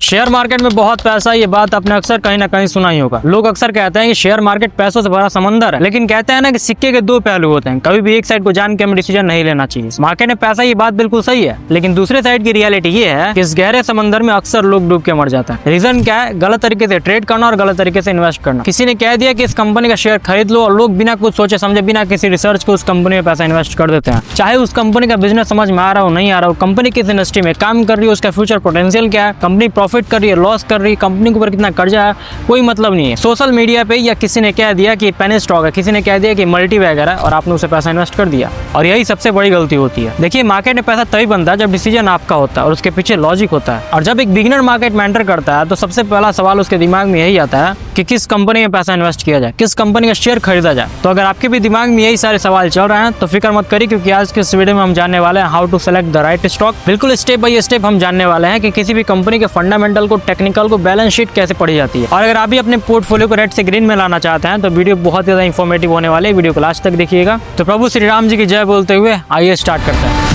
Share market में बहुत पैसा, ये बात आपने अक्सर कहीं ना कहीं सुना ही होगा। लोग अक्सर कहते हैं कि शेयर मार्केट पैसों से भरा समंदर है, लेकिन कहते हैं ना कि सिक्के के दो पहलू होते हैं। कभी भी एक साइड को जान के हमें डिसीजन नहीं लेना चाहिए। मार्केट में पैसा, ये बात बिल्कुल सही है, लेकिन दूसरे साइड की रियलिटी ये है कि इस गहरे समंदर में अक्सर लोग डूब के मर जाते हैं। रीजन क्या है? गलत तरीके से ट्रेड करना और गलत तरीके से इन्वेस्ट करना। किसी ने कह दिया कि इस कंपनी का शेयर खरीद लो, और लोग बिना कुछ सोचे समझे, बिना किसी रिसर्च को उस कंपनी में पैसा इन्वेस्ट कर देते हैं। चाहे उस कंपनी का बिजनेस समझ में आ रहा हो, नहीं आ रहा हो, कंपनी किस इंडस्ट्री में काम कर रही है, उसका फ्यूचर पोटेंशियल क्या है, कंपनी प्रॉफिट कर रही है, लॉस कर रही है, कंपनी के ऊपर कितना कर्जा है, कोई मतलब नहीं है। सोशल मीडिया पे या किसी ने कह दिया कि पेनी स्टॉक है, किसी ने कह दिया कि मल्टी बैगर है, और आपने उसे पैसा इन्वेस्ट कर दिया, और यही सबसे बड़ी गलती होती है। देखिए, मार्केट में पैसा तभी बनता है जब डिसीजन आपका होता है और उसके पीछे लॉजिक होता है। और जब एक बिगिनर मार्केट में एंटर करता है तो सबसे पहला सवाल उसके दिमाग में यही आता है कि किस कंपनी में पैसा इन्वेस्ट किया जाए, किस कंपनी का शेयर खरीदा जाए। तो अगर आपके भी दिमाग में यही सारे सवाल चल रहे हैं तो फिक्र मत करिए, क्योंकि आज के इस वीडियो में हम जानने वाले हैं how to select the right stock. बिल्कुल स्टेप बाय स्टेप हम जानने वाले हैं कि किसी भी कंपनी के फंडामेंटल को, टेक्निकल को, बैलेंस शीट कैसे पढ़ी जाती है। और अगर आप भी अपने पोर्टफोलियो को रेड से ग्रीन में लाना चाहते हैं तो वीडियो बहुत ज्यादा इंफॉर्मेटिव होने वाले, वीडियो को लास्ट तक देखिएगा। तो प्रभु श्री राम जी की जय बोलते हुए आइए स्टार्ट करते हैं।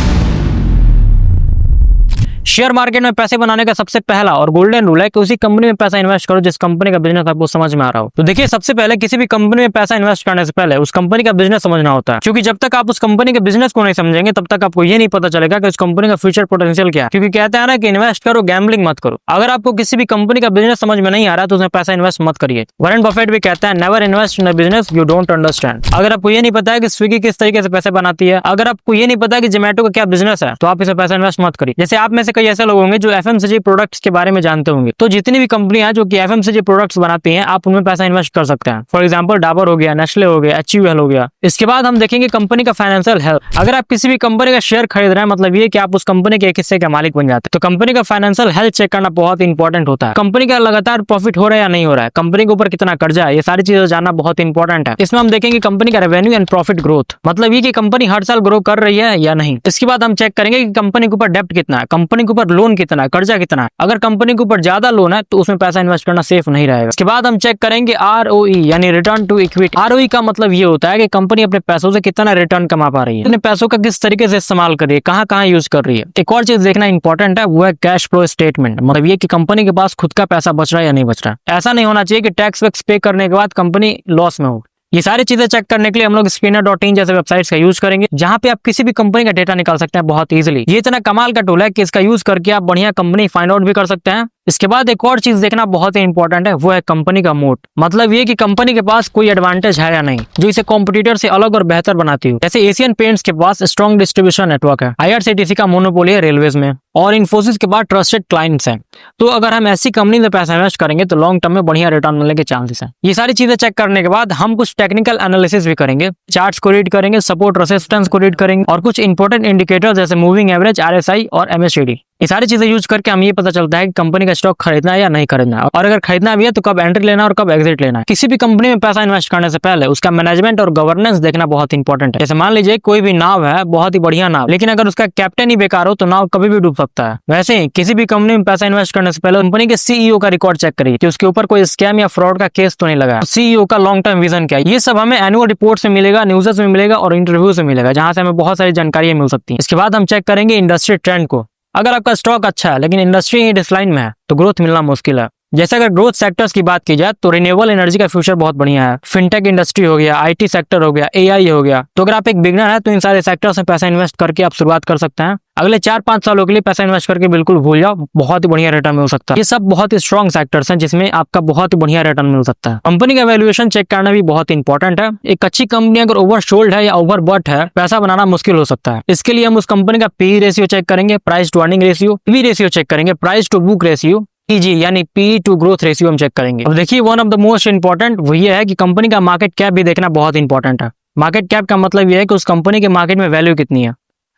शेयर मार्केट में पैसे बनाने का सबसे पहला और गोल्डन रूल है कि उसी कंपनी में पैसा इन्वेस्ट करो जिस कंपनी का बिजनेस आपको समझ में आ रहा हो। तो देखिए, सबसे पहले किसी भी कंपनी में पैसा इन्वेस्ट करने से पहले उस कंपनी का बिजनेस समझना होता है, क्योंकि जब तक आप उस कंपनी के बिजनेस को नहीं समझेंगे तब तक आपको ये नहीं पता चलेगा कि उस कंपनी का फ्यूचर पोटेंशियल क्या है। क्योंकि कहते हैं ना कि इन्वेस्ट करो, गैम्बलिंग मत करो। अगर आपको किसी भी कंपनी का बिजनेस समझ में नहीं आ रहा तो उसमें पैसा इन्वेस्ट मत करिए। वॉरेन बफेट भी कहता है, never invest in a business you don't understand. अगर आपको ये नहीं पता है कि स्विगी किस तरीके से पैसे बनाती है, अगर आपको ये नहीं पता कि जोमेटो का क्या बिजनेस है, तो आप इसे पैसा इन्वेस्ट मत करिए। जैसे आप में से कई ऐसे लोग होंगे जो एफएमसीजी प्रोडक्ट्स के बारे में जानते होंगे, तो जितनी भी कंपनियां जो कि एफएमसीजी प्रोडक्ट्स बनाती हैं, आप उनमें पैसा इन्वेस्ट कर सकते हैं। फॉर एग्जांपल, डाबर हो गया, नेस्ले हो गया, एचयूएल हो गया। इसके बाद हम देखेंगे कंपनी का फाइनेंशियल हेल्थ। अगर आप किसी भी कंपनी का शेयर खरीद रहे हैं, मतलब ये कि आप उस कंपनी के एक हिस्से का मालिक बन जाते हैं। तो कंपनी का फाइनेंशियल हेल्थ चेक करना बहुत इंपॉर्टेंट होता है। कंपनी का लगातार प्रॉफिट हो रहा है या नहीं हो रहा है, कंपनी के ऊपर कितना कर्जा है, ये सारी चीजें जानना बहुत इंपॉर्टेंट है। इसमें हम देखेंगे कंपनी का रेवेन्यू एंड प्रॉफिट ग्रोथ, मतलब ये कि कंपनी हर साल ग्रो कर रही है या नहीं। इसके बाद हम चेक करेंगे कि कंपनी के ऊपर डेप्ट कितना है, कंपनी के ऊपर लोन कितना है, कर्जा कितना है। अगर कंपनी के ऊपर ज्यादा लोन है तो उसमें पैसा इन्वेस्ट करना सेफ नहीं रहेगा। इसके बाद हम चेक करेंगे आरओई, यानी रिटर्न टू इक्विटी। आरओई का मतलब ये होता है कि कंपनी अपने पैसों से कितना रिटर्न कमा पा रही है, अपने पैसों का किस तरीके से इस्तेमाल कर रही है, कहाँ कहाँ यूज कर रही है। एक और चीज देखना इंपॉर्टेंट है, वो है कैश फ्लो स्टेटमेंट। मतलब ये कि कंपनी के पास खुद का पैसा बच रहा है या नहीं बच रहा है। ऐसा नहीं होना चाहिए कि टैक्स वैक्स पे करने के बाद कंपनी लॉस में हो। ये सारी चीजें चेक करने के लिए हम लोग स्क्रीनर.इन जैसे वेबसाइट्स का यूज करेंगे, जहां पे आप किसी भी कंपनी का डेटा निकाल सकते हैं बहुत इजीली। ये इतना कमाल का टूल है कि इसका यूज करके आप बढ़िया कंपनी फाइंड आउट भी कर सकते हैं। इसके बाद एक और चीज देखना बहुत ही इंपॉर्टेंट है, वो है कंपनी का मोट। मतलब ये कि कंपनी के पास कोई एडवांटेज है या नहीं जो इसे कॉम्पिटिटर से अलग और बेहतर बनाती हो। जैसे एशियन पेंट्स के पास स्ट्रॉन्ग डिस्ट्रीब्यूशन नेटवर्क है, आईआरसीटीसी का मोनोपोली है रेलवेज में, और इन्फोसिस के पास ट्रस्टेड क्लाइंट्स हैं। तो अगर हम ऐसी कंपनी में पैसा इन्वेस्ट करेंगे तो लॉन्ग टर्म में बढ़िया रिटर्न मिलने के चांसेस हैं। ये सारी चीजें चेक करने के बाद हम कुछ टेक्निकल एनालिसिस भी करेंगे, चार्ट्स को रीड करेंगे, सपोर्ट रेसिस्टेंस को रीड करेंगे, और कुछ इंपॉर्टेंट इंडिकेटर्स जैसे मूविंग एवरेज, आरएसआई और एमएससीडी। ये सारी चीजें यूज करके हम ये पता चलता है कि कंपनी का स्टॉक खरीदना है या नहीं खरीदना है, और अगर खरीदना भी है तो कब एंट्री लेना और कब एग्जिट लेना है। किसी भी कंपनी में पैसा इन्वेस्ट करने से पहले उसका मैनेजमेंट और गवर्नेंस देखना बहुत इंपॉर्टेंट है। जैसे मान लीजिए कोई भी नाव है, बहुत ही बढ़िया नाव, लेकिन अगर उसका कैप्टन ही बेकार हो तो नाव कभी भी डूब सकता है। वैसे ही किसी भी कंपनी में पैसा इन्वेस्ट करने से पहले कंपनी के सीईओ का रिकॉर्ड चेक करिए कि उसके ऊपर कोई स्कैम या फ्रॉड का केस तो नहीं लगा, सीईओ का लॉन्ग टर्म विजन क्या है। ये सब हमें एनुअल रिपोर्ट से मिलेगा, न्यूज़ में मिलेगा और इंटरव्यू से मिलेगा, जहां से हमें बहुत सारी जानकारियां मिल सकती है। इसके बाद हम चेक करेंगे इंडस्ट्री ट्रेंड को। अगर आपका स्टॉक अच्छा है लेकिन इंडस्ट्री ही डिक्लाइन में है तो ग्रोथ मिलना मुश्किल है। जैसे अगर ग्रोथ सेक्टर्स की बात की जाए तो रिन्यूएबल एनर्जी का फ्यूचर बहुत बढ़िया है, फिनटेक इंडस्ट्री हो गया, आईटी सेक्टर हो गया, एआई हो गया। तो अगर आप एक बिगनर है तो इन सारे सेक्टर्स में पैसा इन्वेस्ट करके आप शुरुआत कर सकते हैं। अगले 4-5 सालों के लिए पैसा इन्वेस्ट करके बिल्कुल भूल जाओ, बहुत ही बढ़िया रिटर्न मिल सकता है। ये सब बहुत ही स्ट्रॉन्ग सेक्टर्स हैं जिसमें आपका बहुत ही बढ़िया रिटर्न मिल सकता है। कंपनी का वैल्यूएशन चेक करना भी बहुत इंपॉर्टेंट है। एक अच्छी कंपनी अगर ओवरसोल्ड है या ओवरबॉट है, पैसा बनाना मुश्किल हो सकता है। इसके लिए हम उस कंपनी का पी रेशियो चेक करेंगे, price to earning ratio, P ratio check करेंगे, price to book ratio, PG यानी पी टू ग्रोथ रेशियो हम चेक करेंगे। अब देखिए, one of the most important वो ये है कि कंपनी का मार्केट कैप भी देखना बहुत इंपॉर्टेंट है। मार्केट कैप का मतलब ये है कि उस कंपनी के मार्केट में वैल्यू कितनी है।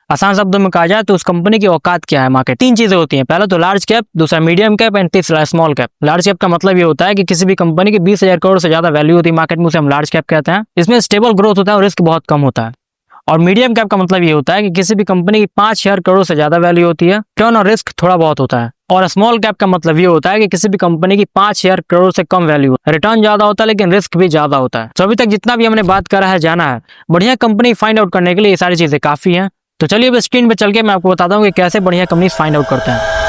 आसान शब्दों में कहा जाए तो उस कंपनी की औकात क्या है मार्केट। 3 चीजें होती हैं, पहला तो लार्ज कैप, दूसरा मीडियम कैप एंड तीसरा स्मॉल कैप। लार्ज कैप का मतलब ये होता है कि किसी भी कंपनी की 20,000 करोड़ से ज्यादा वैल्यू होती है मार्केट में, उसे हम लार्ज कैप कहते हैं। इसमें स्टेबल ग्रोथ होता है और रिस्क बहुत कम होता है। और मीडियम कैप का मतलब ये होता है कि किसी भी कंपनी की 5,000 करोड़ से ज्यादा वैल्यू होती है, टर्न और रिस्क थोड़ा बहुत होता है। और स्मॉल कैप का मतलब ये होता है कि किसी भी कंपनी की 5,000 करोड़ से कम वैल्यू, रिटर्न ज्यादा होता है लेकिन रिस्क भी ज्यादा होता है। तो अभी तक जितना भी हमने बात करा है, जाना है, बढ़िया कंपनी फाइंड आउट करने के लिए ये सारी चीजें काफी हैं। तो चलिए अब स्क्रीन पे चल के मैं आपको बताता हूँ कि कैसे बढ़िया कंपनी फाइंड आउट करते हैं।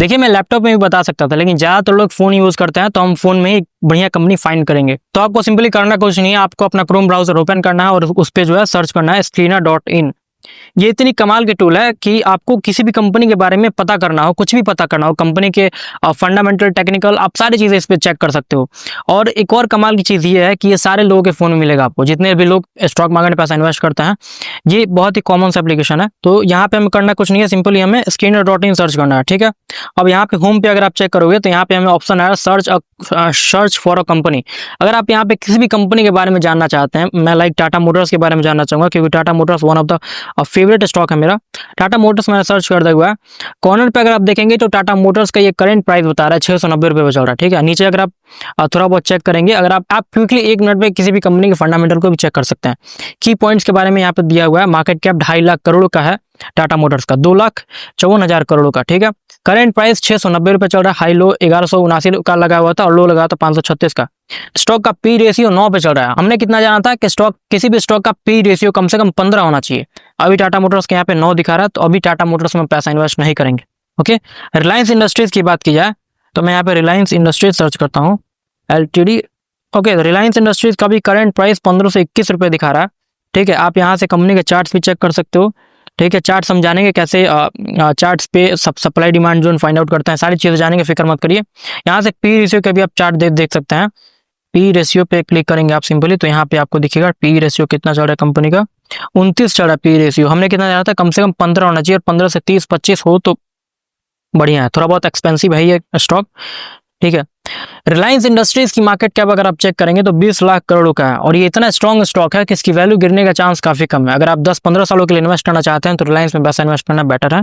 देखिए मैं लैपटॉप में भी बता सकता था, लेकिन ज़्यादातर लोग फ़ोन यूज़ करते हैं, तो हम फ़ोन में ही बढ़िया कंपनी फाइंड करेंगे। तो आपको सिंपली करना कुछ नहीं है, आपको अपना क्रोम ब्राउज़र ओपन करना है और उस पे जो है सर्च करना है स्क्रीनर.इन। ये इतनी कमाल की टूल है कि आपको किसी भी कंपनी के बारे में पता करना हो, कुछ भी पता करना हो, कंपनी के फंडामेंटल, टेक्निकल, आप सारी चीज़ें इस पे चेक कर सकते हो। और एक और कमाल की चीज़ ये है कि ये सारे लोगों के फ़ोन में मिलेगा आपको, जितने भी लोग स्टॉक मार्केट में पैसा इन्वेस्ट करते हैं। ये बहुत ही कॉमन सा एप्लीकेशन है। तो यहाँ पे हमें करना कुछ नहीं है, सिंपली हमें स्क्रीनर.इन सर्च करना है, ठीक है। अब यहाँ पे होम पे अगर आप चेक करोगे तो यहाँ पे हमें ऑप्शन आया सर्च फॉर अ कंपनी। अगर आप यहाँ पे किसी भी कंपनी के बारे में जानना चाहते हैं, मैं लाइक टाटा मोटर्स के बारे में जानना चाहूँगा, क्योंकि Tata Motors one of the favourite stock है मेरा। टाटा मोटर्स मैंने सर्च कर दिया हुआ है। कॉर्नर पे अगर आप देखेंगे तो टाटा मोटर्स का ये करंट प्राइस बता रहा है 690 रुपये पे चल रहा है, ठीक है। नीचे अगर आप थोड़ा बहुत चेक करेंगे, अगर आप क्विकली 1 मिनट में किसी भी कंपनी के फंडामेंटल को भी चेक कर सकते हैं। की पॉइंट्स के बारे में यहाँ पे दिया हुआ है। मार्केट कैप 2.5 लाख करोड़ का है टाटा मोटर्स का, 2,54,000 करोड़ का, ठीक है। करंट प्राइस 690 रुपये चल रहा है। हाई लो 1179 का लगा हुआ था और लो लगा था 536 का। स्टॉक का पी रेशियो 9 पे चल रहा है। हमने कितना जाना था कि किसी भी स्टॉक का पी रेशियो कम से कम 15 होना चाहिए। अभी टाटा मोटर्स के यहाँ पे 9 दिखा रहा है, तो अभी टाटा मोटर्स में पैसा इन्वेस्ट नहीं करेंगे। ओके, रिलायंस इंडस्ट्रीज की बात की जाए तो मैं यहाँ पे रिलायंस इंडस्ट्रीज सर्च करता हूँ, LTD। ओके, रिलायंस इंडस्ट्रीज का भी करंट प्राइस 1521 रुपये दिखा रहा है, ठीक है। आप यहाँ से कंपनी के चार्ट्स भी चेक कर सकते हो, ठीक है। चार्ट समझानेंगे कैसे चार्ट्स पे supply demand zone find out करते हैं, सारी चीज़ें जानेंगे, फिक्र मत करिए। यहाँ से पी रेशियो के भी आप चार्ट देख सकते हैं। पी रेशियो पे क्लिक करेंगे आप सिंपली, तो यहाँ पे आपको दिखेगा पी रेशियो कितना चल रहा है कंपनी का, 29 चल रहा है पी रेशियो। हमने कितना जाना था, कम से कम 15 होना चाहिए, और 15 से 30-25 हो तो बढ़िया है। थोड़ा बहुत एक्सपेंसिव है ये स्टॉक, ठीक है। रिलायंस इंडस्ट्रीज की मार्केट कैप अगर आप चेक करेंगे तो 20 लाख करोड़ का है, और ये इतना स्ट्रॉन्ग स्टॉक है कि इसकी वैल्यू गिरने का चांस काफी कम है। अगर आप 10-15 सालों के लिए इन्वेस्ट करना चाहते हैं तो रिलायंस में पैसा इन्वेस्ट करना बेटर है।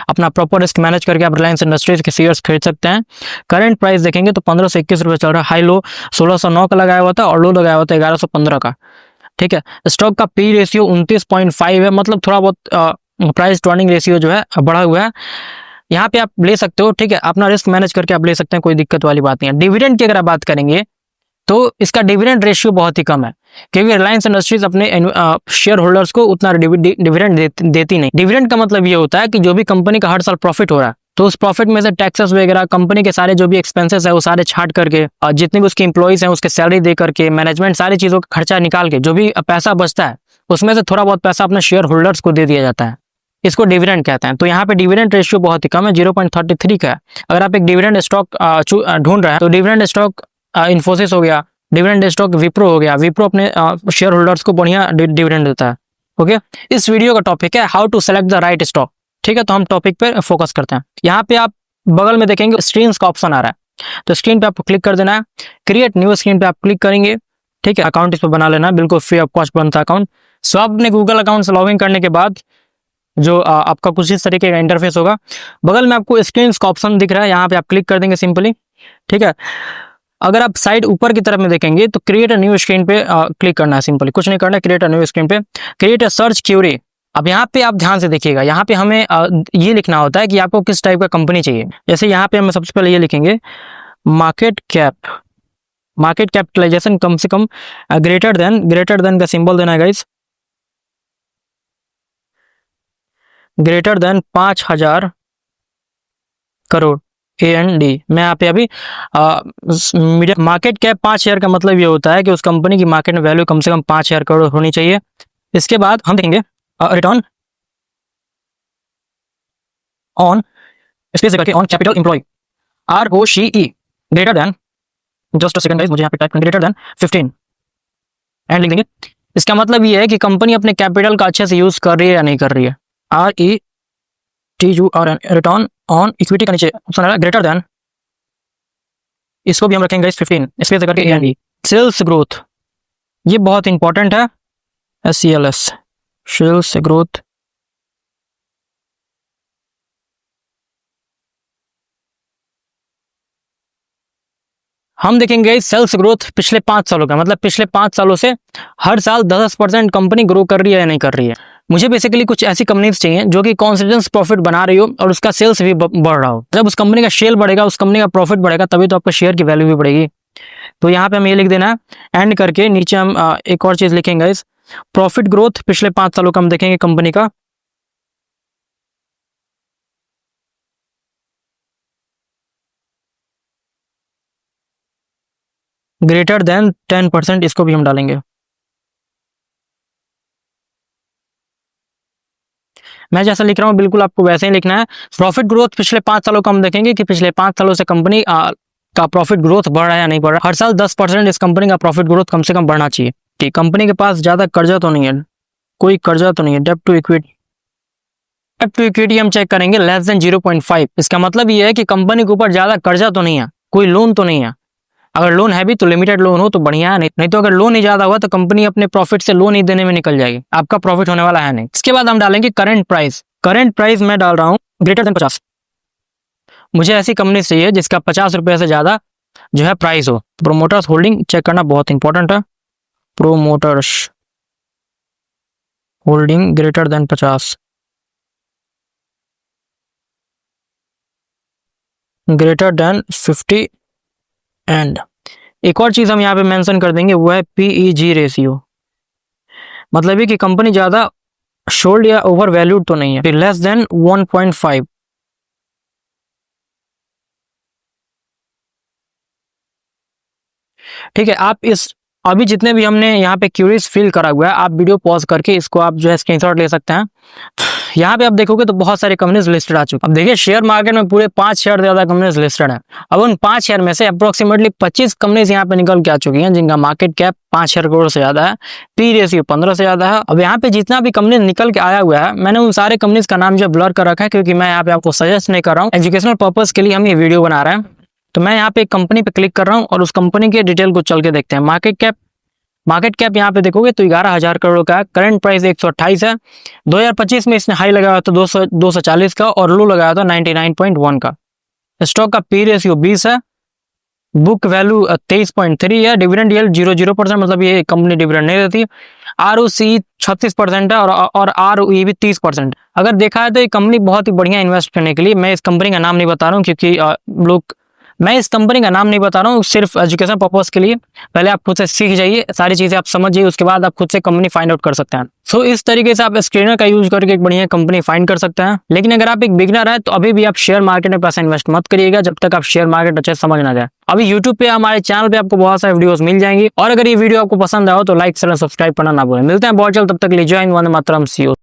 अपना प्रॉपर रिस्क मैनेज करके आप रिलायंस इंडस्ट्रीज के शेयर्स खरीद सकते हैं। करंट प्राइस देखेंगे तो 15 से 21 रुपये चल रहा है। हाई लो 1609 का लगाया हुआ था और लो लगाया हुआ था 1115 का, ठीक है। स्टॉक का पी रेशियो 29.5 है, मतलब थोड़ा बहुत प्राइस टू अर्निंग रेशियो जो है बढ़ा हुआ है। यहाँ पे आप ले सकते हो, ठीक है। अपना रिस्क मैनेज करके आप ले सकते हैं, कोई दिक्कत वाली बात नहीं है। डिविडेंड की अगर आप बात करेंगे तो इसका डिविडेंड रेशियो बहुत ही कम है, क्योंकि रिलायंस इंडस्ट्रीज अपने शेयर होल्डर्स को उतना डिविडेंड देती नहीं। डिविडेंड का मतलब ये होता है कि जो भी कंपनी का हर साल प्रॉफिट हो रहा है, तो उस प्रॉफिट में से टैक्सेस वगैरह, कंपनी के सारे जो भी एक्सपेंसेस है वो सारे छाट करके, और जितने भी उसके एम्प्लॉइज हैं उसके सैलरी दे करके, मैनेजमेंट, सारी चीज़ों का खर्चा निकाल के जो भी पैसा बचता है उसमें से थोड़ा बहुत पैसा अपने शेयर होल्डर्स को दे दिया जाता है। इसको डिविडेंड कहते हैं। तो यहाँ पे डिविडेंड रेशियो बहुत ही कम है, 0.33 का है। अगर आप एक डिविडेंड स्टॉक ढूंढ रहे हैं तो डिविडेंड स्टॉक इन्फोसिस हो गया, डिविडेंड स्टॉक विप्रो हो गया। विप्रो अपने शेयर होल्डर्स को बढ़िया डिविडेंड देता है। ओके, इस वीडियो का टॉपिक है how to select the right stock, ठीक है। तो हम टॉपिक पे फोकस करते हैं। यहाँ पे आप बगल में देखेंगे स्क्रीन का ऑप्शन आ रहा है, तो स्क्रीन पे आपको क्लिक कर देना है। क्रिएट न्यू स्क्रीन पे आप क्लिक करेंगे, ठीक है। अकाउंट इस पर बना लेना है, बिल्कुल फ्री ऑफ कॉस्ट बनता है अकाउंट। सो आप अपने गूगल अकाउंट से लॉगिन करने के बाद जो आपका कुछ इस तरीके का इंटरफेस होगा। बगल में आपको स्क्रीन का ऑप्शन दिख रहा है, यहाँ पे आप क्लिक कर देंगे सिंपली, ठीक है। अगर आप साइड ऊपर की तरफ में देखेंगे तो क्रिएट अ न्यू स्क्रीन पे क्लिक करना है, सिंपली कुछ नहीं करना है। क्रिएट अ न्यू स्क्रीन पे क्रिएट अ सर्च क्यूरी। अब यहाँ पे आप ध्यान से देखिएगा, यहाँ पे हमें ये लिखना होता है कि आपको किस टाइप का कंपनी चाहिए। जैसे यहाँ पे हम सबसे पहले ये लिखेंगे मार्केट कैपिटलाइजेशन कम से कम ग्रेटर देन का सिंबल देना है guys, greater than 5,000 crore AND। मैं यहाँ पे अभी मार्केट कैप 5,000 का मतलब ये होता है कि उस कंपनी की मार्केट में वैल्यू कम से कम 5,000 करोड़ होनी चाहिए। इसके बाद हम देखेंगे रिटर्न ऑन स्पेस करके on capital employ ROCE greater than, just a second guys, मुझे यहाँ पे टाइप करना, ग्रेटर देन 15 एंड लिख देंगे। इसका मतलब ये है कि कंपनी अपने कैपिटल का अच्छे से यूज कर रही है या नहीं कर रही है। RETURN रिटर्न ऑन इक्विटी का नीचे ऑप्शन आ रहा है ग्रेटर देन, इसको भी हम रखेंगे इस 15 स्पेस करके AND। सेल्स ग्रोथ, ये बहुत इंपॉर्टेंट है, SCLS सेल्स ग्रोथ। हम देखेंगे सेल्स ग्रोथ पिछले 5 सालों का, मतलब पिछले 5 सालों से हर साल 10% कंपनी ग्रो कर रही है या नहीं कर रही है। मुझे बेसिकली कुछ ऐसी कंपनीज चाहिए जो कि कॉन्सिस्टेंट प्रॉफिट बना रही हो और उसका सेल्स भी बढ़ रहा हो। जब उस कंपनी का शेयर बढ़ेगा, उस कंपनी का प्रॉफिट बढ़ेगा, तभी तो आपका शेयर की वैल्यू भी बढ़ेगी। तो यहाँ पे हम ये लिख देना है एंड करके नीचे हम एक और चीज लिखेंगे इस प्रॉफिट ग्रोथ पिछले 5 सालों का हम देखेंगे कंपनी का। ग्रेटर देन 10%, इसको भी हम डालेंगे। मैं जैसा लिख रहा हूँ बिल्कुल आपको वैसे ही लिखना है। प्रॉफिट ग्रोथ पिछले 5 सालों का हम देखेंगे कि पिछले 5 सालों से कंपनी का प्रॉफिट ग्रोथ बढ़ रहा है या नहीं बढ़ रहा। हर साल 10% इस कंपनी का प्रॉफिट ग्रोथ कम से कम बढ़ना चाहिए। कि कंपनी के पास ज्यादा कर्जा तो नहीं है, कोई कर्जा तो नहीं है। डेब्ट टू इक्विटी हम चेक करेंगे लेस देन 0.5। इसका मतलब ये है कि कंपनी के ऊपर ज्यादा कर्जा तो नहीं है, कोई लोन तो नहीं है। अगर लोन है भी तो लिमिटेड लोन हो तो बढ़िया है, नहीं तो अगर लोन ही ज्यादा हुआ तो कंपनी अपने प्रॉफिट से लोन ही देने में निकल जाएगी, आपका प्रॉफिट होने वाला है नहीं। इसके बाद हम डालेंगे करंट प्राइस। करंट प्राइस मैं डाल रहा हूँ ग्रेटर देन 50। मुझे ऐसी कंपनी चाहिए जिसका 50 रुपए से ज्यादा जो है प्राइस हो। प्रोमोटर्स होल्डिंग चेक करना बहुत इंपॉर्टेंट है। Promoters holding greater than 50, greater than 50। And एक और चीज हम यहाँ पे मेंशन कर देंगे, वो है पीईजी रेशियो। मतलब ये कि कंपनी ज्यादा शोल्ड या ओवर वैल्यूड तो नहीं है, लेस देन 1.5। ठीक है, आप इस अभी जितने भी हमने यहाँ पे क्यूरीज फिल करा हुआ है, आप वीडियो पॉज करके इसको आप जो है स्क्रीनशॉट ले सकते हैं। यहाँ पे आप देखोगे तो बहुत सारे कंपनीज लिस्टेड आ चुके हैं। अब देखिए शेयर मार्केट में पूरे 5 शेयर से ज्यादा कंपनीज लिस्टेड है। अब उन 5 शेयर में से अप्रोक्सीमेटली 25 कंपनीज यहाँ पे निकल के आ चुकी हैं जिनका मार्केट कैप 5 शेयर करोड़ से ज्यादा है, पी रेशियो 15 से ज्यादा है। अब यहाँ पे जितना भी कंपनी निकल के आया हुआ है, मैंने उन सारे कंपनीज का नाम जो ब्लर कर रखा है, क्योंकि मैं यहाँ पे आपको सजेस्ट नहीं कर रहा हूँ, एजुकेशनल पर्पज के लिए हम ये वीडियो बना रहे हैं। तो मैं यहाँ पे एक कंपनी पे क्लिक कर रहा हूँ और उस कंपनी के डिटेल को चल के देखते हैं। मार्केट कैप यहाँ पे देखोगे तो 11,000 करोड़ का है। करंट प्राइस 128 है। 2025 में इसने हाई लगाया था 240 का और लो लगाया था 99.1 का। स्टॉक का पी रेशियो 20 है। बुक वैल्यू 23.3 है। डिविडेंड यील्ड 0.0%, मतलब ये कंपनी डिविडेंड नहीं देती। ROCE 36% है और ROE भी 30%। अगर देखा है तो ये कंपनी बहुत ही बढ़िया इन्वेस्ट करने के लिए। मैं इस कंपनी का नाम नहीं बता रहा हूँ क्योंकि मैं इस कंपनी का नाम नहीं बता रहा हूँ, सिर्फ एजुकेशन पर्पज के लिए। पहले आप खुद से सीख जाइए, सारी चीजें आप समझिए, उसके बाद आप खुद से कंपनी फाइंड आउट कर सकते हैं। सो इस तरीके से आप स्क्रीनर का यूज करके एक बढ़िया कंपनी फाइंड कर सकते हैं। लेकिन अगर आप एक बिगनर है तो अभी भी आप शेयर मार्केट में पैसा इन्वेस्ट मत करिएगा जब तक आप शेयर मार्केट अच्छे से समझ ना जाए। अभी यूट्यूब पे हमारे चैनल पे आपको बहुत सारे वीडियोस मिल जाएंगे और अगर ये वीडियो आपको पसंद आए तो लाइक शेयर सब्सक्राइब करना ना भूलें। मिलते हैं बहुत जल्द, तब तक ले जय हिंद, वंदे मातरम, सी यू।